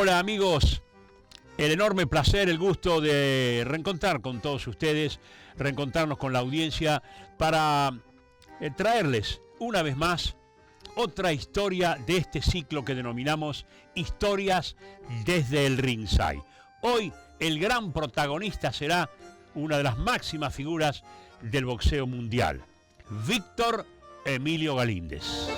Hola amigos, el enorme placer, el gusto de reencontrar con todos ustedes, reencontrarnos con la audiencia para traerles una vez más otra historia de este ciclo que denominamos Historias desde el Ringside. Hoy el gran protagonista será una de las máximas figuras del boxeo mundial, Víctor Emilio Galíndez.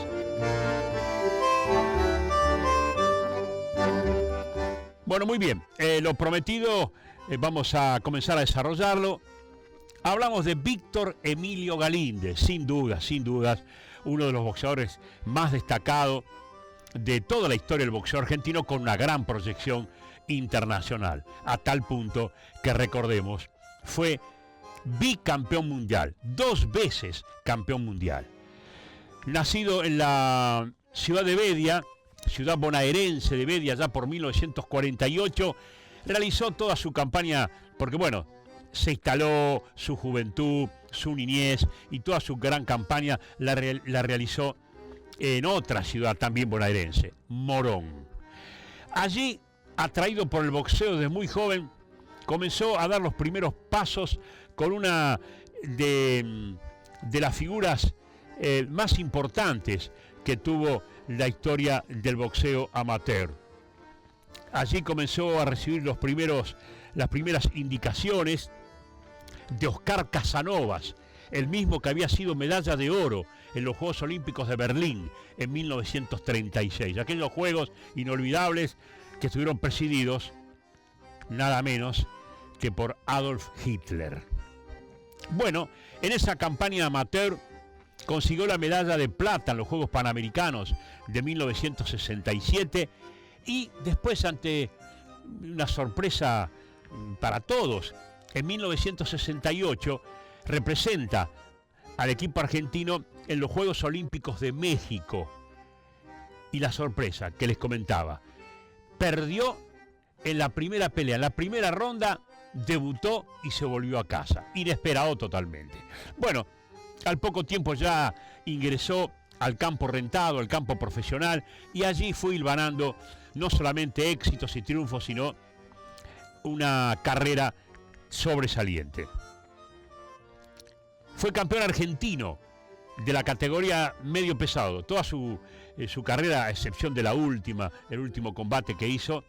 Bueno, muy bien, lo prometido, vamos a comenzar a desarrollarlo. Hablamos de Víctor Emilio Galíndez, sin dudas, uno de los boxeadores más destacados de toda la historia del boxeo argentino, con una gran proyección internacional, a tal punto que, recordemos, fue bicampeón mundial, 2 veces campeón mundial. Nacido en la ciudad de Bedia, ciudad bonaerense de Bedia, ya por 1948, realizó toda su campaña, porque bueno, se instaló su juventud, su niñez y toda su gran campaña la realizó en otra ciudad también bonaerense, Morón. Allí, atraído por el boxeo desde muy joven, comenzó a dar los primeros pasos con una de las figuras más importantes que tuvo la historia del boxeo amateur. Allí comenzó a recibir las primeras indicaciones de Oscar Casanovas, el mismo que había sido medalla de oro en los Juegos Olímpicos de Berlín en 1936. Aquellos Juegos inolvidables que estuvieron presididos nada menos que por Adolf Hitler. Bueno, en esa campaña amateur consiguió la medalla de plata en los Juegos Panamericanos de 1967 y después, ante una sorpresa para todos, en 1968 representa al equipo argentino en los Juegos Olímpicos de México. Y la sorpresa que les comentaba, perdió en la primera pelea, en la primera ronda debutó y se volvió a casa, inesperado totalmente. Bueno, al poco tiempo ya ingresó al campo rentado, al campo profesional, y allí fue hilvanando no solamente éxitos y triunfos, sino una carrera sobresaliente. Fue campeón argentino de la categoría medio pesado. Toda su carrera, a excepción de el último combate que hizo,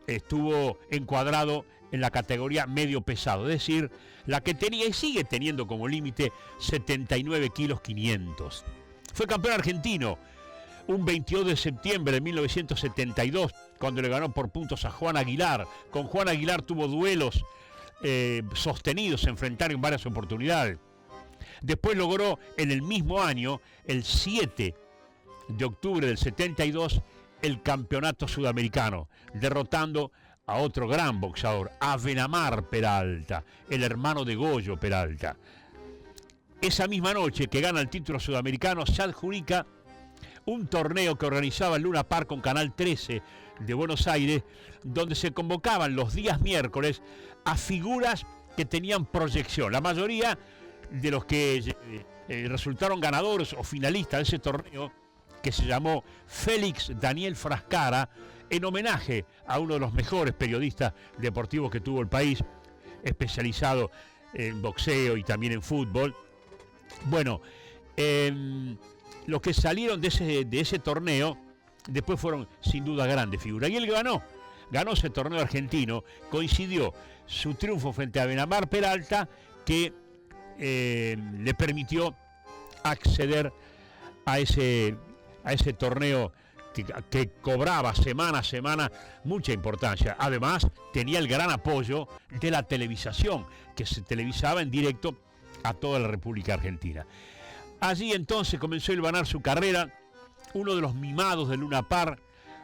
estuvo encuadrado en la categoría medio pesado, es decir, la que tenía y sigue teniendo como límite 79 kilos 500. Fue campeón argentino un 22 de septiembre de 1972, cuando le ganó por puntos a Juan Aguilar. Con Juan Aguilar tuvo duelos sostenidos, se enfrentaron en varias oportunidades. Después logró en el mismo año, el 7 de octubre del 72, el campeonato sudamericano, derrotando a otro gran boxeador, Avenamar Peralta, el hermano de Goyo Peralta. Esa misma noche que gana el título sudamericano, se adjudica un torneo que organizaba el Luna Park con Canal 13 de Buenos Aires, donde se convocaban los días miércoles a figuras que tenían proyección. La mayoría de los que resultaron ganadores o finalistas de ese torneo, que se llamó Félix Daniel Frascara, en homenaje a uno de los mejores periodistas deportivos que tuvo el país, especializado en boxeo y también en fútbol. Bueno, los que salieron de ese torneo después fueron sin duda grandes figuras. Y él ganó ese torneo argentino. Coincidió su triunfo frente a Avenamar Peralta, que le permitió acceder a ese torneo que cobraba semana a semana mucha importancia. Además, tenía el gran apoyo de la televisación, que se televisaba en directo a toda la República Argentina. Allí entonces comenzó a hilvanar su carrera, uno de los mimados de Luna Park,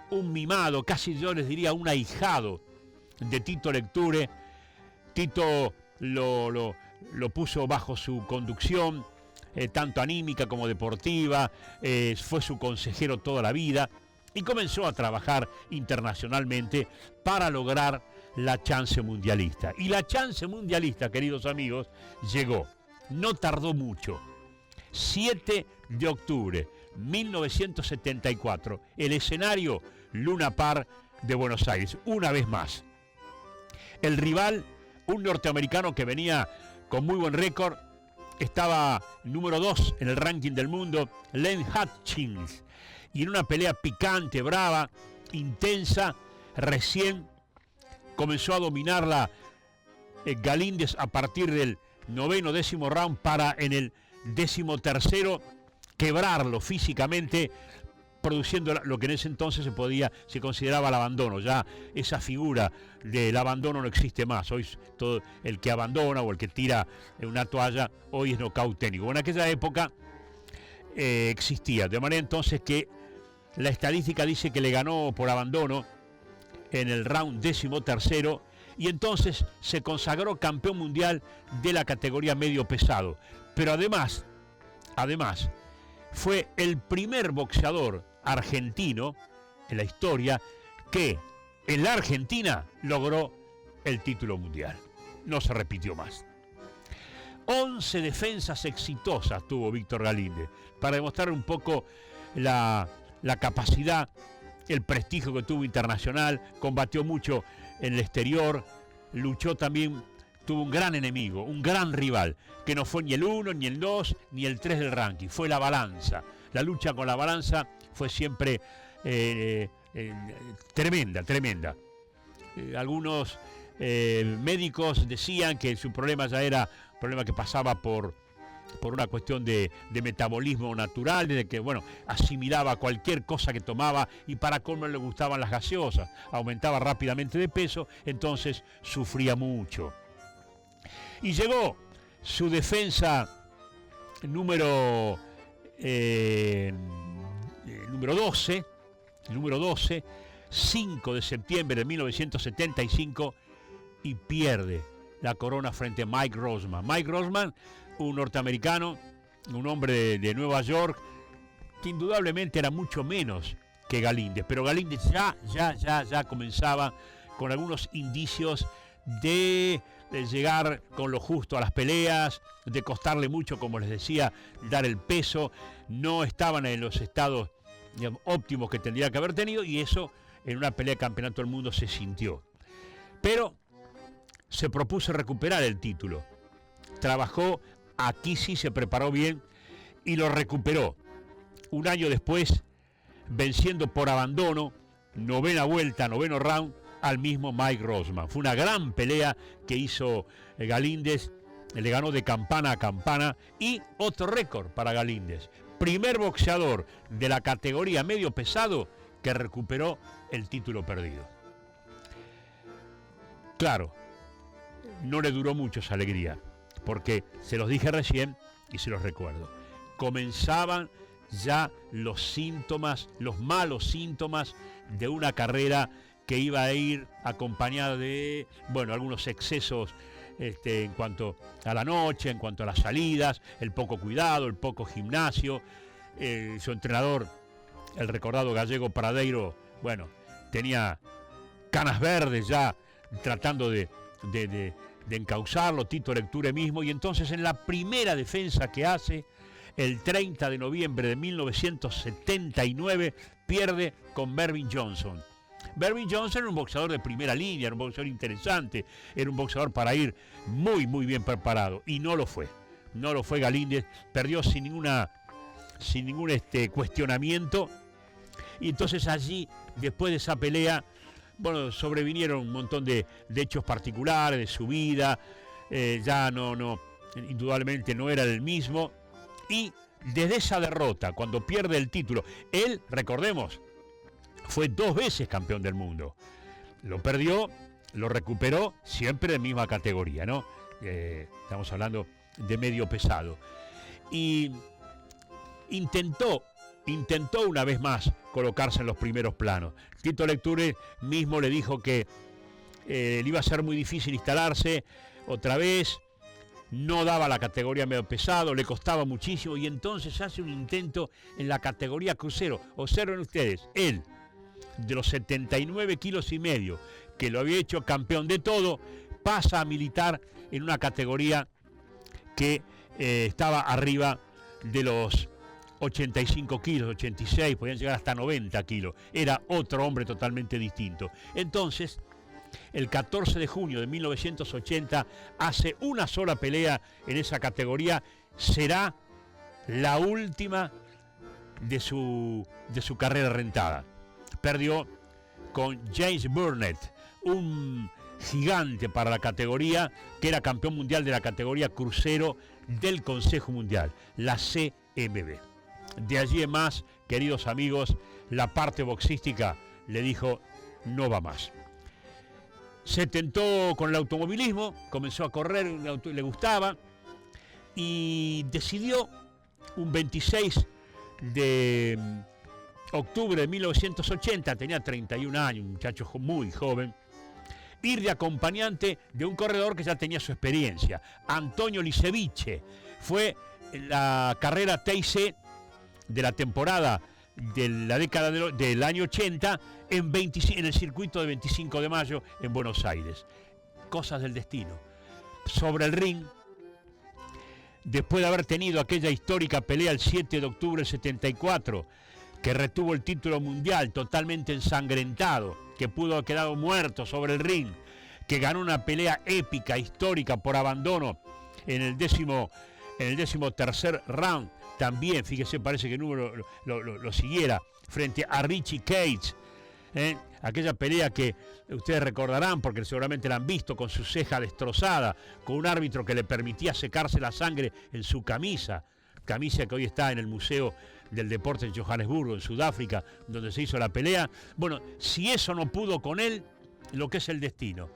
un mimado, casi yo les diría un ahijado de Tito Lecture. Tito lo puso bajo su conducción, tanto anímica como deportiva, fue su consejero toda la vida y comenzó a trabajar internacionalmente para lograr la chance mundialista. Y la chance mundialista, queridos amigos, llegó, no tardó mucho. 7 de octubre 1974, el escenario Luna Park de Buenos Aires, una vez más. El rival, un norteamericano que venía con muy buen récord, estaba número 2 en el ranking del mundo, Len Hutchins, y en una pelea picante, brava, intensa, recién comenzó a dominarla Galíndez a partir del noveno, décimo round, para en el 13º quebrarlo físicamente, produciendo lo que en ese entonces se consideraba el abandono. Ya esa figura del abandono no existe más. Hoy todo el que abandona o el que tira una toalla, hoy es nocaut técnico. En aquella época existía, de manera entonces que la estadística dice que le ganó por abandono en el round 13º, y entonces se consagró campeón mundial de la categoría medio pesado. Pero además, fue el primer boxeador argentino en la historia que en la Argentina logró el título mundial. No se repitió más. 11 defensas exitosas tuvo Víctor Galíndez para demostrar un poco la capacidad, el prestigio que tuvo internacional. Combatió mucho en el exterior, luchó también, tuvo un gran enemigo, un gran rival, que no fue ni el 1, ni el 2, ni el 3 del ranking, fue la balanza. La lucha con la balanza fue siempre tremenda. Algunos médicos decían que su problema ya era un problema que pasaba por una cuestión de metabolismo natural, de que, bueno, asimilaba cualquier cosa que tomaba, y para colmo le gustaban las gaseosas, aumentaba rápidamente de peso, entonces sufría mucho. Y llegó su defensa número 12, 5 de septiembre de 1975, y pierde la corona frente a Mike Rosman. Mike Rosman, un norteamericano, un hombre de Nueva York, que indudablemente era mucho menos que Galíndez, pero Galíndez ya comenzaba con algunos indicios de llegar con lo justo a las peleas, de costarle mucho, como les decía, dar el peso. No estaban en los estados, digamos, óptimos que tendría que haber tenido, y eso en una pelea de campeonato del mundo se sintió. Pero se propuso recuperar el título. Trabajó, aquí sí se preparó bien y lo recuperó. Un año después, venciendo por abandono, novena vuelta, noveno round, al mismo Mike Rosman. Fue una gran pelea que hizo Galíndez, le ganó de campana a campana, y otro récord para Galíndez. Primer boxeador de la categoría medio pesado que recuperó el título perdido. Claro, no le duró mucho esa alegría, porque se los dije recién y se los recuerdo. Comenzaban ya los síntomas, los malos síntomas de una carrera que iba a ir acompañada de, bueno, algunos excesos en cuanto a la noche, en cuanto a las salidas, el poco cuidado, el poco gimnasio. Su entrenador, el recordado gallego Pradeiro, bueno, tenía canas verdes ya, tratando de encauzarlo, Tito Lecture mismo, y entonces en la primera defensa que hace, el 30 de noviembre de 1979, pierde con Mervyn Johnson. Mervyn Johnson era un boxeador de primera línea, era un boxeador interesante, era un boxeador para ir muy bien preparado, y no lo fue. No lo fue Galíndez, perdió sin ningún cuestionamiento, y entonces allí, después de esa pelea, bueno, sobrevinieron un montón de hechos particulares de su vida, ya indudablemente no era el mismo, y desde esa derrota, cuando pierde el título, él, recordemos, fue 2 veces campeón del mundo. Lo perdió, lo recuperó, siempre de misma categoría, ¿no? Estamos hablando de medio pesado. Y intentó una vez más colocarse en los primeros planos. Tito Lecture mismo le dijo que le iba a ser muy difícil instalarse otra vez, no daba la categoría medio pesado, le costaba muchísimo, y entonces hace un intento en la categoría crucero. Observen ustedes, él, de los 79 kilos y medio, que lo había hecho campeón de todo, pasa a militar en una categoría que estaba arriba de los 85 kilos, 86, podían llegar hasta 90 kilos. Era otro hombre totalmente distinto. Entonces, el 14 de junio de 1980, hace una sola pelea en esa categoría. Será la última de su carrera rentada. Perdió con James Burnett, un gigante para la categoría, que era campeón mundial de la categoría crucero del Consejo Mundial, la CMB. De allí en más, queridos amigos, la parte boxística le dijo no va más. Se tentó con el automovilismo, comenzó a correr, le gustaba, y decidió un 26 de octubre de 1980, tenía 31 años, un muchacho muy joven, ir de acompañante de un corredor que ya tenía su experiencia, Antonio Liceviche. Fue la carrera TIC de la temporada de la década del año 80 en el circuito de 25 de mayo en Buenos Aires. Cosas del destino. Sobre el ring, después de haber tenido aquella histórica pelea el 7 de octubre del 74, que retuvo el título mundial totalmente ensangrentado, que pudo haber quedado muerto sobre el ring, que ganó una pelea épica, histórica, por abandono en el 13º round. También, fíjese, parece que el número lo siguiera, frente a Richie Cage. Aquella pelea que ustedes recordarán, porque seguramente la han visto, con su ceja destrozada, con un árbitro que le permitía secarse la sangre en su camisa que hoy está en el Museo del Deporte en Johannesburgo, en Sudáfrica, donde se hizo la pelea. Bueno, si eso no pudo con él, lo que es el destino.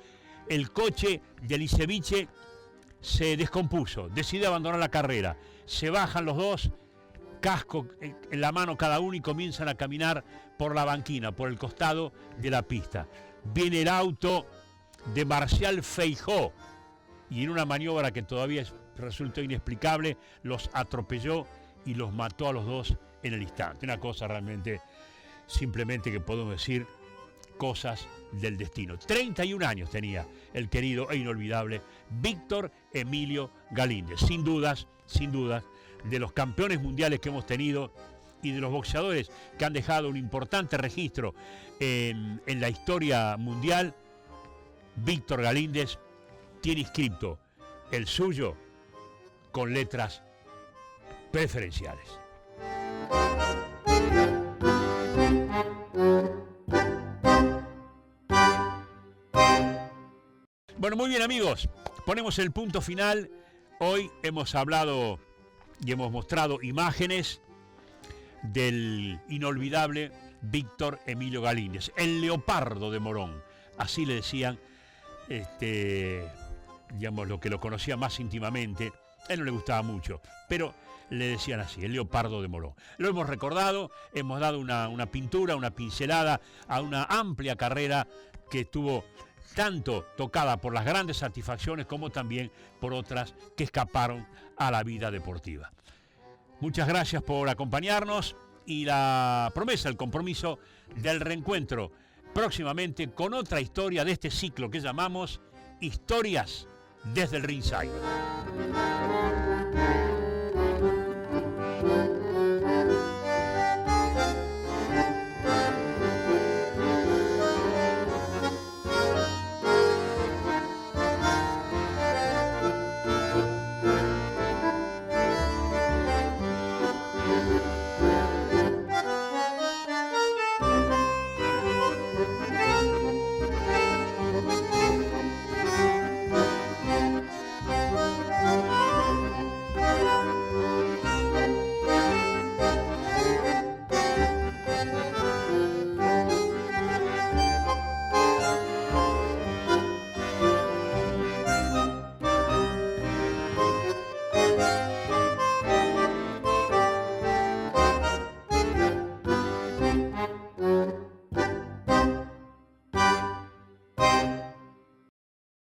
El coche de Liceviche se descompuso, decidió abandonar la carrera. Se bajan los dos, casco en la mano cada uno, y comienzan a caminar por la banquina, por el costado de la pista. Viene el auto de Marcial Feijó y en una maniobra que todavía resultó inexplicable, los atropelló y los mató a los dos en el instante. Una cosa realmente, simplemente, que podemos decir, cosas del destino. 31 años tenía el querido e inolvidable Víctor Emilio Galíndez. Sin dudas, de los campeones mundiales que hemos tenido y de los boxeadores que han dejado un importante registro en la historia mundial, Víctor Galíndez tiene inscrito el suyo con letras preferenciales. Bueno, muy bien, amigos, ponemos el punto final. Hoy hemos hablado y hemos mostrado imágenes del inolvidable Víctor Emilio Galíndez, el Leopardo de Morón, así le decían, digamos, lo que lo conocía más íntimamente. A él no le gustaba mucho, pero le decían así, el Leopardo de Morón. Lo hemos recordado, hemos dado una pintura, una pincelada a una amplia carrera que estuvo tanto tocada por las grandes satisfacciones como también por otras que escaparon a la vida deportiva. Muchas gracias por acompañarnos, y la promesa, el compromiso del reencuentro próximamente con otra historia de este ciclo que llamamos Historias desde el Ringside.